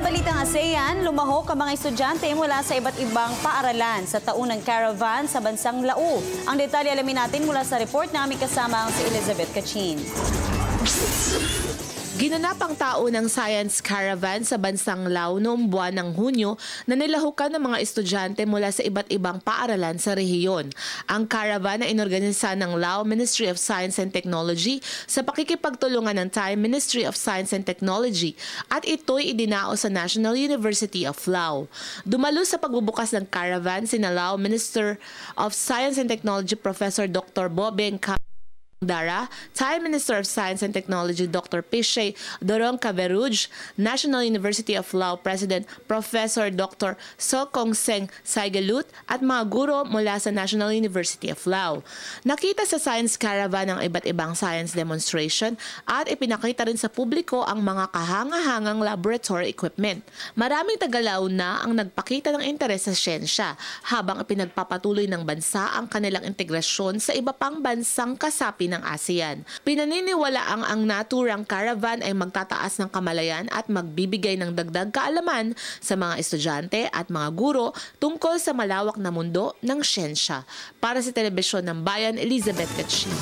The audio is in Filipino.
balitang ASEAN, lumahok ang mga estudyante mula sa iba't ibang paaralan sa taunang caravan sa bansang Laos. Ang detalye alamin natin mula sa report na aming kasama si Elizabeth Cachin. Ginanap ang taunang science caravan sa bansang Laos noong buwan ng Hunyo na nilahukan ng mga estudyante mula sa iba't ibang paaralan sa rehiyon. Ang caravan ay inorganisa ng Laos Ministry of Science and Technology sa pakikipagtulungan ng Thai Ministry of Science and Technology at ito'y idinao sa National University of Laos. Dumalo sa pagbubukas ng caravan sina Laos Minister of Science and Technology Professor Dr. Bobeng Dara, Thai Minister of Science and Technology Dr. Pichai Dorong Kaveruj, National University of Laos President Professor Dr. Sokong Seng Saigalut at mga guro mula sa National University of Laos. Nakita sa Science Caravan ang iba't ibang science demonstration at ipinakita rin sa publiko ang mga kahanga-hangang laboratory equipment. Maraming taga-Laos na ang nagpakita ng interes sa siyensya habang ipinagpapatuloy ng bansa ang kanilang integrasyon sa iba pang bansang kasapi ng ASEAN. Pinaniniwalaang ang naturang caravan ay magtataas ng kamalayan at magbibigay ng dagdag kaalaman sa mga estudyante at mga guro tungkol sa malawak na mundo ng siyensya. Para sa Telebisyon ng Bayan, Elizabeth Cachin.